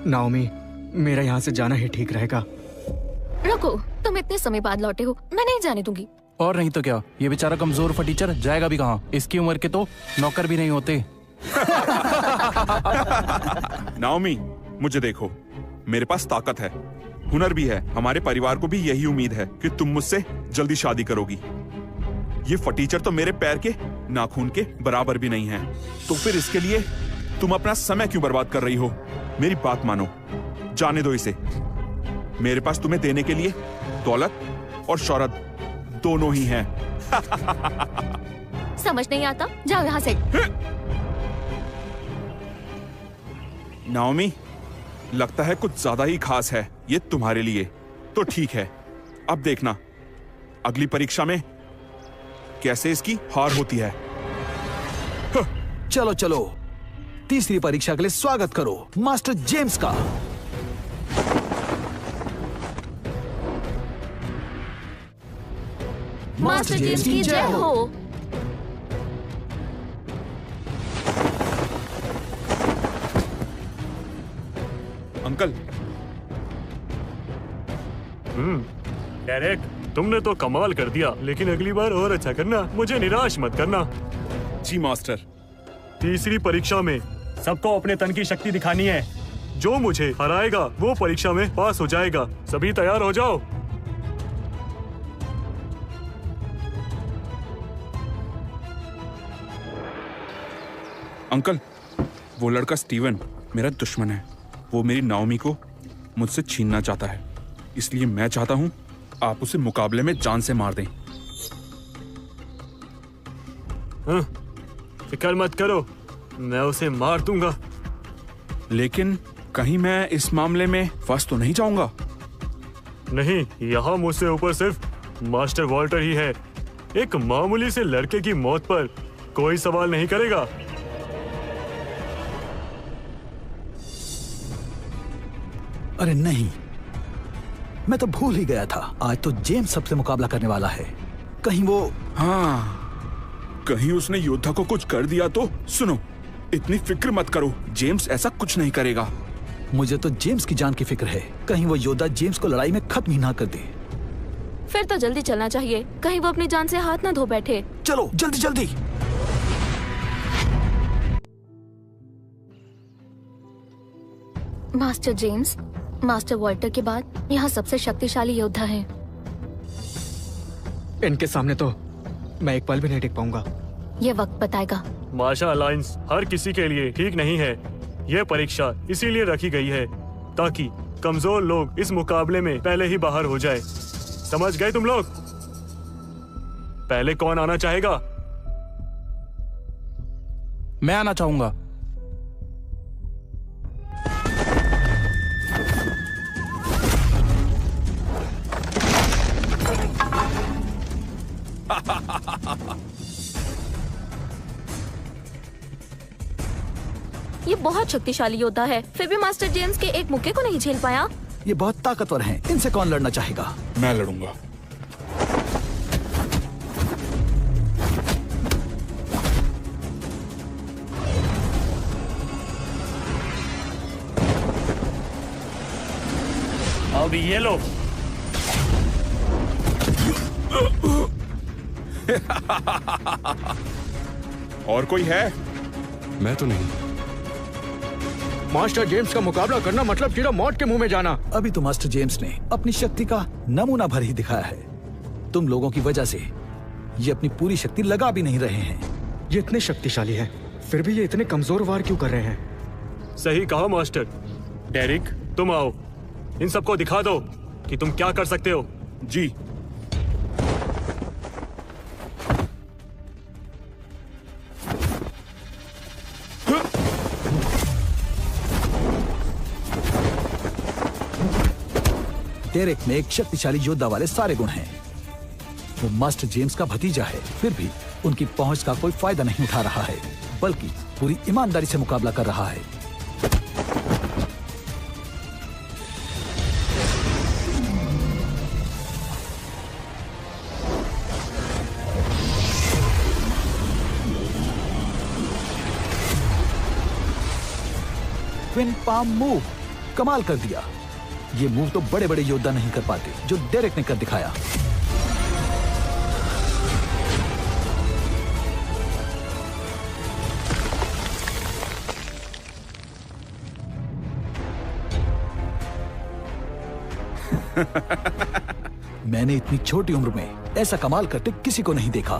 Naomi, मेरा यहाँ से जाना ही ठीक रहेगा। रुको, तुम इतने समय बाद लौटे हो, मैं नहीं जाने दूंगी। और नहीं तो क्या, ये बेचारा कमजोर फटीचर जाएगा भी कहाँ? इसकी उम्र के तो नौकर भी नहीं होते। नाओमी, मुझे देखो, मेरे पास ताकत है, हुनर भी है। हमारे परिवार को भी यही उम्मीद है कि तुम मुझसे जल्दी शादी करोगी। ये फटीचर तो मेरे पैर के नाखून के बराबर भी नहीं है, तो फिर इसके लिए तुम अपना समय क्यों बर्बाद कर रही हो? मेरी बात मानो, जाने दो इसे। मेरे पास तुम्हें देने के लिए दौलत और शौहरत दोनों ही हैं। समझ नहीं आता, जाओ यहाँ से। नाओमी, लगता है कुछ ज्यादा ही खास है ये तुम्हारे लिए। तो ठीक है, अब देखना अगली परीक्षा में कैसे इसकी हार होती है। चलो चलो, तीसरी परीक्षा के लिए स्वागत करो मास्टर जेम्स का। मास्टर जेम्स की जय हो। अंकल। डेरेक, तुमने तो कमाल कर दिया, लेकिन अगली बार और अच्छा करना, मुझे निराश मत करना। जी मास्टर। तीसरी परीक्षा में सबको अपने तन की शक्ति दिखानी है। जो मुझे हराएगा वो परीक्षा में पास हो जाएगा। सभी तैयार हो जाओ। अंकल, वो लड़का स्टीवन मेरा दुश्मन है। वो मेरी नाओमी को मुझसे छीनना चाहता है, इसलिए मैं चाहता हूँ आप उसे मुकाबले में जान से मार दें। फिक्र मत करो, मैं उसे मार दूंगा। लेकिन कहीं मैं इस मामले में फंस तो नहीं जाऊंगा? नहीं, यहाँ मुझसे ऊपर सिर्फ मास्टर वॉल्टर ही है। एक मामूली से लड़के की मौत पर कोई सवाल नहीं करेगा। अरे नहीं, मैं तो भूल ही गया था, आज तो जेम्स सबसे मुकाबला करने वाला है। कहीं वो... हाँ, कहीं उसने योद्धा को कुछ कर दिया तो? सुनो, इतनी फिक्र मत करो, जेम्स ऐसा कुछ नहीं करेगा। मुझे तो जेम्स की जान की फिक्र है, कहीं वो योद्धा जेम्स को लड़ाई में खत्म ही ना कर दे। फिर तो जल्दी चलना चाहिए, कहीं वो अपनी जान से हाथ ना धो बैठे। चलो जल्दी जल्दी। मास्टर जेम्स, मास्टर वॉल्टर के बाद यहाँ सबसे शक्तिशाली योद्धा है। इनके सामने तो मैं एक पल भी नहीं टिक पाऊंगा। ये वक्त बताएगा। मार्शल अलायंस हर किसी के लिए ठीक नहीं है। यह परीक्षा इसीलिए रखी गई है ताकि कमजोर लोग इस मुकाबले में पहले ही बाहर हो जाए। समझ गए तुम लोग? पहले कौन आना चाहेगा? मैं आना चाहूंगा। ये बहुत शक्तिशाली योद्धा है, फिर भी मास्टर जेम्स के एक मुक्के को नहीं झेल पाया। ये बहुत ताकतवर हैं, इनसे कौन लड़ना चाहेगा? मैं लड़ूंगा। अब ये लो। और कोई है? मैं तो नहीं। मास्टर जेम्स का मुकाबला करना मतलब सीधा मौत के मुंह में जाना। अभी तो मास्टर जेम्स ने अपनी शक्ति का नमूना भर ही दिखाया है। तुम लोगों की वजह से ये अपनी पूरी शक्ति लगा भी नहीं रहे हैं। ये इतने शक्तिशाली हैं, फिर भी ये इतने कमजोर वार क्यों कर रहे हैं? सही कहा मास्टर। डेरिक, तुम आओ, इन सबको दिखा दो कि तुम क्या कर सकते हो। जी। डेरेक में एक शक्तिशाली योद्धा वाले सारे गुण हैं। वो मास्टर जेम्स का भतीजा है, फिर भी उनकी पहुंच का कोई फायदा नहीं उठा रहा है, बल्कि पूरी ईमानदारी से मुकाबला कर रहा है। Twin palm move. कमाल कर दिया। ये मूव तो बड़े बड़े योद्धा नहीं कर पाते जो डेरेक ने कर दिखाया। मैंने इतनी छोटी उम्र में ऐसा कमाल करते किसी को नहीं देखा।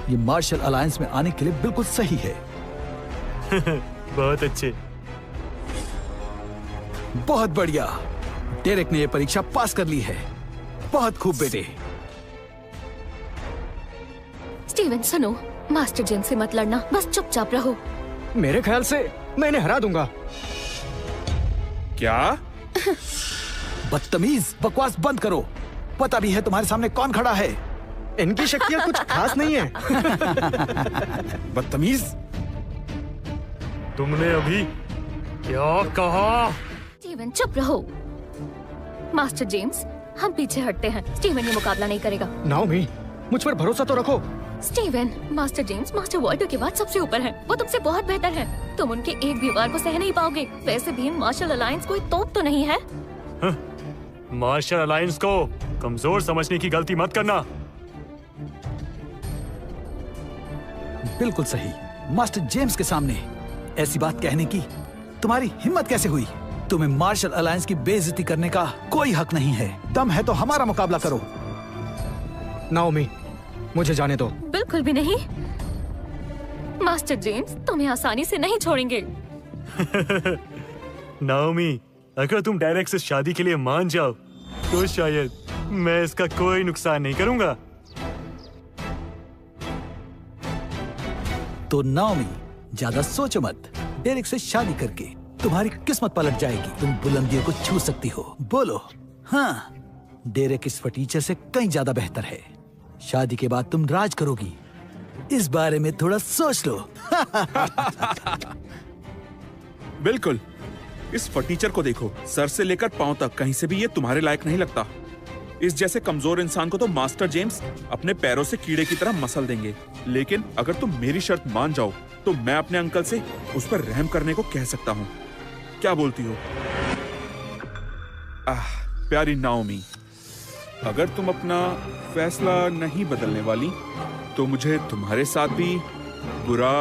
ये मार्शल अलायंस में आने के लिए बिल्कुल सही है। बहुत अच्छे। बहुत बढ़िया। डेरेक ने ये परीक्षा पास कर ली है। बहुत खूब बेटे। स्टीवन सुनो, मास्टर जेम्स से मत लड़ना, बस चुपचाप रहो। मेरे ख्याल से मैं इन्हें हरा दूंगा। क्या? बदतमीज, बकवास बंद करो। पता भी है तुम्हारे सामने कौन खड़ा है। इनकी शक्तियां कुछ खास नहीं है। बदतमीज। तुमने अभी क्या कहा? स्टीवन चुप रहो। मास्टर जेम्स, हम पीछे हटते हैं। स्टीवन ये मुकाबला नहीं करेगा। नाओमी, मुझ पर भरोसा तो रखो। Steven, master James master Walter के बाद सबसे ऊपर हैं। वो तुमसे बहुत बेहतर हैं। तुम उनके एक भी वार को सह नहीं पाओगे। वैसे भी मार्शल अलायंस कोई तोप तो नहीं है। मार्शल अलायंस को कमजोर समझने की गलती मत करना। बिल्कुल सही। मास्टर जेम्स के सामने ऐसी बात कहने की तुम्हारी हिम्मत कैसे हुई? तुम्हें मार्शल अलायंस की बेइज्जती करने का कोई हक नहीं है। दम है तो हमारा मुकाबला करो। नाओमी, मुझे जाने दो। बिल्कुल भी नहीं। मास्टर जेम्स तुम्हें आसानी से नहीं छोड़ेंगे। नाओमी, अगर तुम डेरेक से शादी के लिए मान जाओ तो शायद मैं इसका कोई नुकसान नहीं करूंगा। तो नाओमी, ज्यादा सोचो मत। डेरेक से शादी करके तुम्हारी किस्मत पलट जाएगी। तुम बुलंदियों को छू सकती हो। बोलो हाँ। डेरेक इस फटीचर से कहीं ज्यादा बेहतर है। शादी के बाद तुम राज करोगी। इस बारे में थोड़ा सोच लो। बिल्कुल। इस फटीचर को देखो, सर से लेकर पांव तक कहीं से भी ये तुम्हारे लायक नहीं लगता। इस जैसे कमजोर इंसान को तो मास्टर जेम्स अपने पैरों से कीड़े की तरह मसल देंगे। लेकिन अगर तुम मेरी शर्त मान जाओ तो मैं अपने अंकल से उस पर रहम करने को कह सकता हूँ। क्या बोलती हो? प्यारी नाओमी, अगर तुम अपना फैसला नहीं बदलने वाली तो मुझे तुम्हारे साथ भी बुरा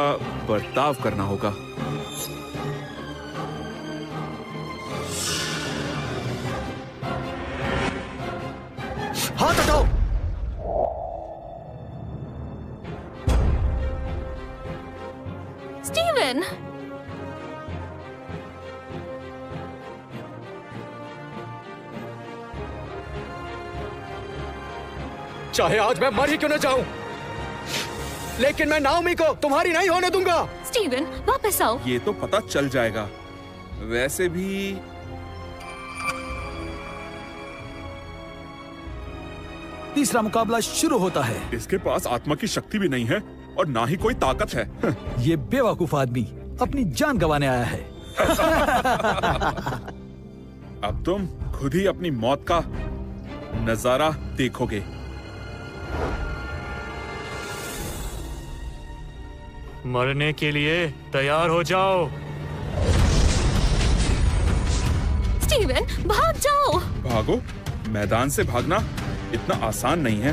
बर्ताव करना होगा। हाथ हटाओ। स्टीवन, चाहे आज मैं मर ही क्यों न जाऊं, लेकिन मैं नाओमी को तुम्हारी नहीं होने दूंगा। स्टीवन वापस आओ। ये तो पता चल जाएगा। वैसे भी तीसरा मुकाबला शुरू होता है। इसके पास आत्मा की शक्ति भी नहीं है और ना ही कोई ताकत है। ये बेवकूफ आदमी अपनी जान गंवाने आया है। अब तुम खुद ही अपनी मौत का नजारा देखोगे। मरने के लिए तैयार हो जाओ। स्टीवन भाग जाओ। भागो? मैदान से भागना इतना आसान नहीं है।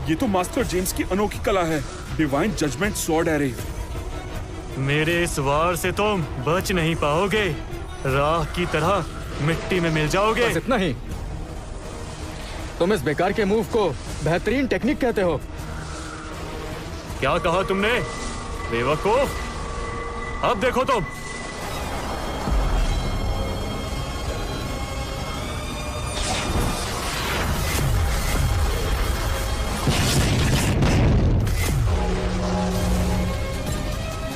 ये तो मास्टर जेम्स की अनोखी कला है। Divine judgement sword array. मेरे इस वार से तुम बच नहीं पाओगे। राख की तरह मिट्टी में मिल जाओगे। बस इतना ही? तुम इस बेकार के मूव को बेहतरीन टेक्निक कहते हो? क्या कहा तुमने बेवकूफ? अब देखो तुम।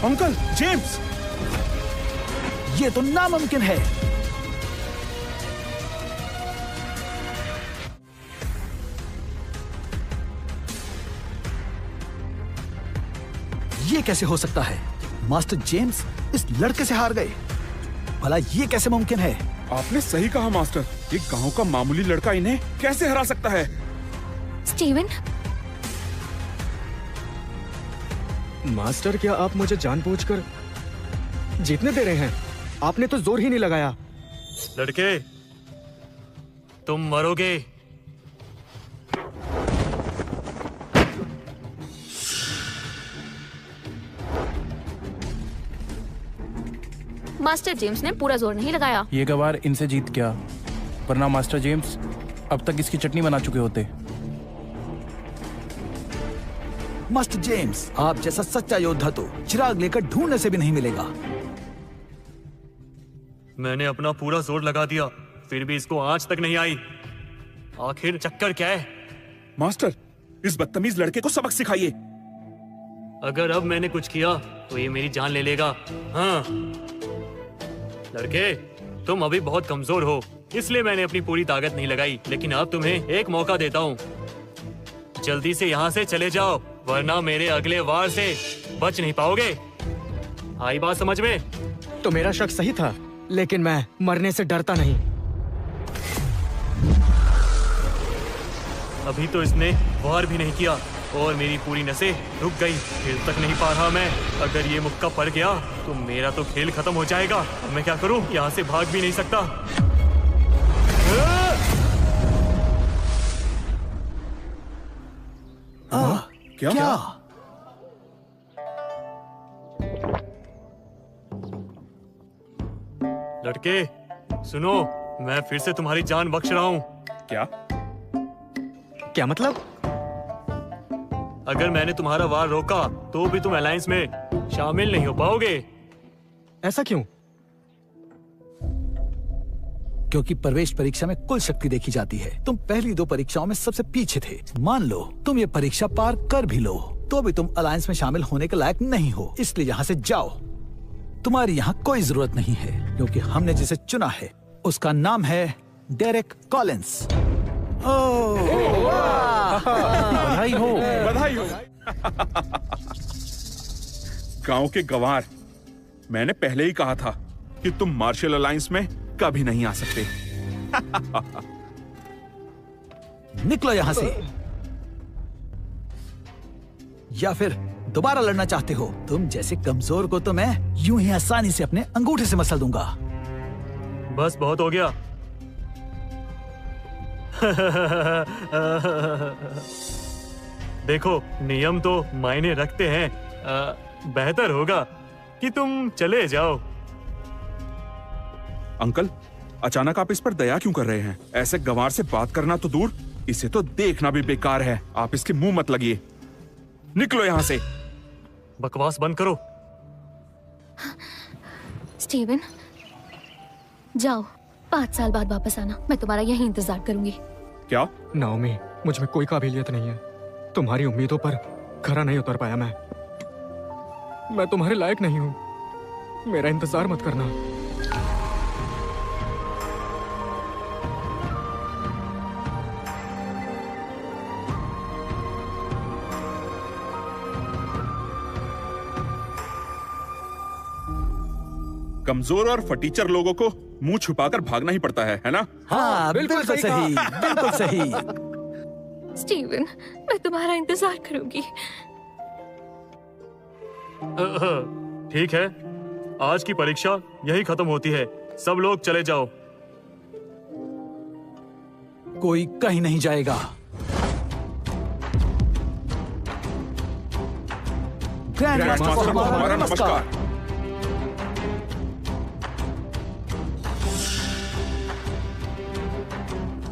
अंकल जेम्स, ये तो नामुमकिन है। ये कैसे हो सकता है? मास्टर जेम्स इस लड़के से हार गए। भला ये कैसे मुमकिन है? आपने सही कहा मास्टर। ये गांव का मामूली लड़का इन्हें कैसे हरा सकता है? स्टीवन, मास्टर, क्या आप मुझे जानबूझकर जीतने दे रहे हैं? आपने तो जोर ही नहीं लगाया। लड़के, तुम मरोगे। मास्टर जेम्स ने पूरा जोर नहीं लगाया। ये गवार इनसे जीत गया, वरना मास्टर जेम्स अब तक इसकी चटनी बना चुके होते। मास्टर जेम्स, आप जैसा सच्चा योद्धा तो चिराग लेकर ढूंढने से भी नहीं मिलेगा। मैंने अपना पूरा जोर लगा दिया, फिर भी इसको आंच तक नहीं आई। आखिर चक्कर क्या है? मास्टर, इस बदतमीज लड़के को सबक सिखाइए। अगर अब मैंने कुछ किया तो ये मेरी जान ले लेगा। हाँ लड़के, तुम अभी बहुत कमजोर हो, इसलिए मैंने अपनी पूरी ताकत नहीं लगाई। लेकिन अब तुम्हें एक मौका देता हूँ, जल्दी से यहाँ से चले जाओ, वरना मेरे अगले वार से बच नहीं पाओगे। आई बात समझ में? तो मेरा शक सही था, लेकिन मैं मरने से डरता नहीं। अभी तो इसने वार भी नहीं किया और मेरी पूरी नसें रुक गई। हिल तक नहीं पा रहा मैं। अगर ये मुक्का पड़ गया तो मेरा तो खेल खत्म हो जाएगा। अब मैं क्या करूं? यहाँ से भाग भी नहीं सकता। क्या? लड़के सुनो, मैं फिर से तुम्हारी जान बख्श रहा हूँ। क्या मतलब? अगर मैंने तुम्हारा वार रोका तो भी तुम अलायंस में शामिल नहीं हो पाओगे। ऐसा क्यों? क्योंकि प्रवेश परीक्षा में कुल शक्ति देखी जाती है। तुम पहली 2 परीक्षाओं में सबसे पीछे थे। मान लो तुम ये परीक्षा पार कर भी लो तो भी तुम अलायंस में शामिल होने के लायक नहीं हो, इसलिए यहाँ से जाओ। तुम्हारी यहाँ कोई जरूरत नहीं है, क्योंकि हमने जिसे चुना है उसका नाम है डेरेक कॉलिंस। बधाई हो। बधाई हो। गांव के गवार, मैंने पहले ही कहा था कि तुम मार्शल अलायंस में कभी नहीं आ सकते। निकलो यहाँ से, या फिर दोबारा लड़ना चाहते हो? तुम जैसे कमजोर को तो मैं यूं ही आसानी से अपने अंगूठे से मसल दूंगा। बस बहुत हो गया। देखो, नियम तो मायने रखते हैं। बेहतर होगा कि तुम चले जाओ। अंकल, अचानक आप इस पर दया क्यों कर रहे हैं? ऐसे गंवार से बात करना तो दूर, इसे तो देखना भी बेकार है। आप इसके मुंह मत लगिए। निकलो यहाँ से। बकवास बंद करो। स्टीवन, जाओ, 5 साल बाद वापस आना। मैं तुम्हारा यही इंतजार करूंगी। क्या? नाओमी, मुझ में कोई काबिलियत नहीं है। तुम्हारी उम्मीदों पर खरा नहीं उतर पाया मैं तुम्हारे लायक नहीं हूँ। मेरा इंतजार मत करना। कमजोर और फटीचर लोगों को मुंह छुपाकर भागना ही पड़ता है ना? हाँ, बिल्कुल सही, बिल्कुल सही। स्टीवन, मैं तुम्हारा इंतजार करूंगी। ठीक है, आज की परीक्षा यही खत्म होती है। सब लोग चले जाओ। कोई कहीं नहीं जाएगा। ग्रैंड मास्टर को हमारा नमस्कार।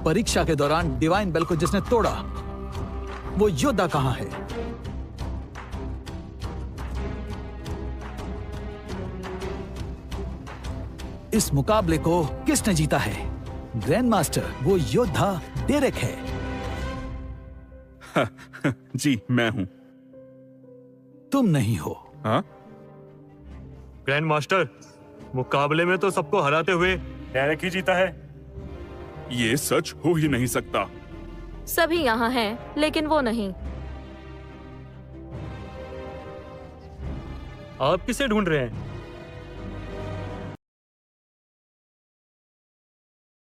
परीक्षा के दौरान डिवाइन बेल को जिसने तोड़ा, वो योद्धा कहाँ है? इस मुकाबले को किसने जीता है? ग्रैंड मास्टर, वो योद्धा डेरेक है। जी, मैं हूं। तुम नहीं हो। हाँ? ग्रैंड मास्टर, मुकाबले में तो सबको हराते हुए डेरेक ही जीता है। ये सच हो ही नहीं सकता। सभी यहाँ हैं, लेकिन वो नहीं। आप किसे ढूंढ रहे हैं?